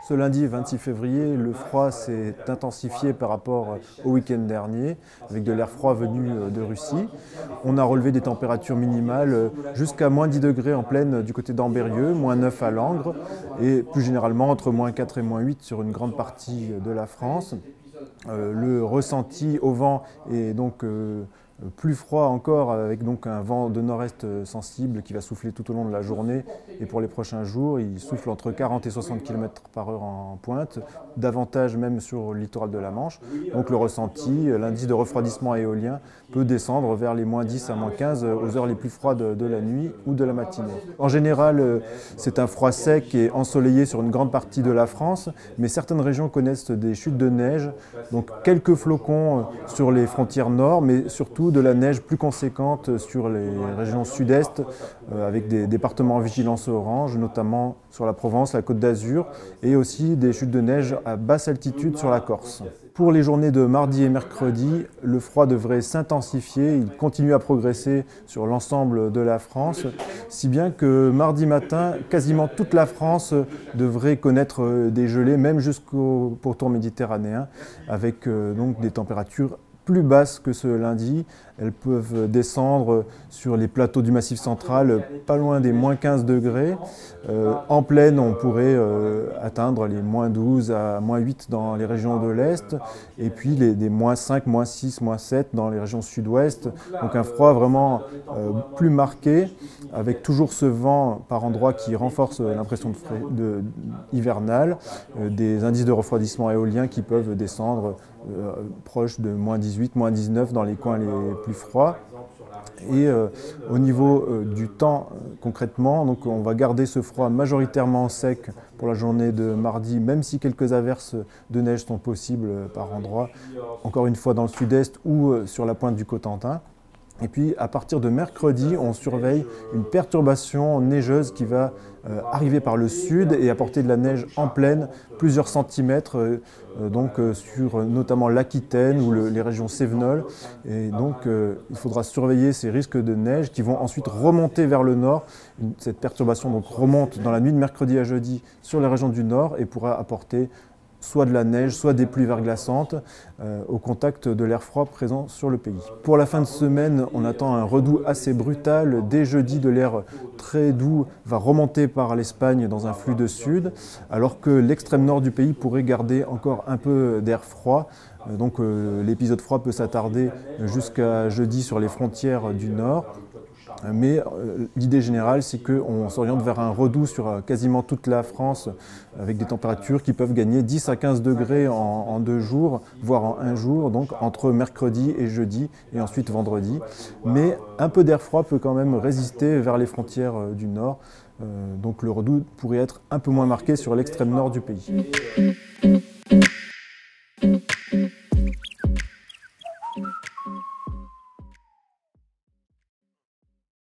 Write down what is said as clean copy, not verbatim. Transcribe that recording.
Ce lundi 26 février, le froid s'est intensifié par rapport au week-end dernier, avec de l'air froid venu de Russie. On a relevé des températures minimales jusqu'à moins 10 degrés en plaine du côté d'Ambérieu, moins 9 à Langres, et plus généralement entre moins 4 et moins 8 sur une grande partie de la France. Le ressenti au vent est donc plus froid encore, avec donc un vent de nord-est sensible qui va souffler tout au long de la journée. Et pour les prochains jours, il souffle entre 40 et 60 km/h en pointe, davantage même sur le littoral de la Manche. Donc le ressenti, l'indice de refroidissement éolien, peut descendre vers les moins 10 à moins 15 aux heures les plus froides de la nuit ou de la matinée. En général, c'est un froid sec et ensoleillé sur une grande partie de la France, mais certaines régions connaissent des chutes de neige, donc quelques flocons sur les frontières nord, mais surtout de la neige plus conséquente sur les régions sud-est, avec des départements en vigilance orange, notamment sur la Provence, la Côte d'Azur, et aussi des chutes de neige à basse altitude sur la Corse. Pour les journées de mardi et mercredi, le froid devrait s'intensifier, il continue à progresser sur l'ensemble de la France, si bien que mardi matin, quasiment toute la France devrait connaître des gelées, même jusqu'au pourtour méditerranéen, avec donc des températures plus basses que ce lundi. Elles peuvent descendre sur les plateaux du Massif central, pas loin des moins 15 degrés. En plaine, on pourrait atteindre les moins 12 à moins 8 dans les régions de l'Est, et puis des moins 5, moins 6, moins 7 dans les régions sud-ouest. Donc un froid vraiment plus marqué, avec toujours ce vent par endroits qui renforce l'impression hivernale, des indices de refroidissement éolien qui peuvent descendre proche de moins 18, moins 19 dans les coins les plus froids. Et au niveau du temps, concrètement, donc on va garder ce froid majoritairement sec pour la journée de mardi, même si quelques averses de neige sont possibles par endroits, encore une fois dans le sud-est ou sur la pointe du Cotentin. Et puis à partir de mercredi, on surveille une perturbation neigeuse qui va arriver par le sud et apporter de la neige en plaine, plusieurs centimètres, sur notamment l'Aquitaine ou les régions cévenoles. Et donc il faudra surveiller ces risques de neige qui vont ensuite remonter vers le nord. Cette perturbation donc remonte dans la nuit de mercredi à jeudi sur les régions du nord et pourra apporter soit de la neige, soit des pluies verglaçantes au contact de l'air froid présent sur le pays. Pour la fin de semaine, on attend un redout assez brutal. Dès jeudi, de l'air très doux va remonter par l'Espagne dans un flux de sud, alors que l'extrême nord du pays pourrait garder encore un peu d'air froid. Donc l'épisode froid peut s'attarder jusqu'à jeudi sur les frontières du nord. Mais l'idée générale, c'est qu'on s'oriente vers un redout sur quasiment toute la France, avec des températures qui peuvent gagner 10 à 15 degrés en 2 jours, voire en 1 jour, donc entre mercredi et jeudi, et ensuite vendredi. Mais un peu d'air froid peut quand même résister vers les frontières du nord, donc le redout pourrait être un peu moins marqué sur l'extrême nord du pays.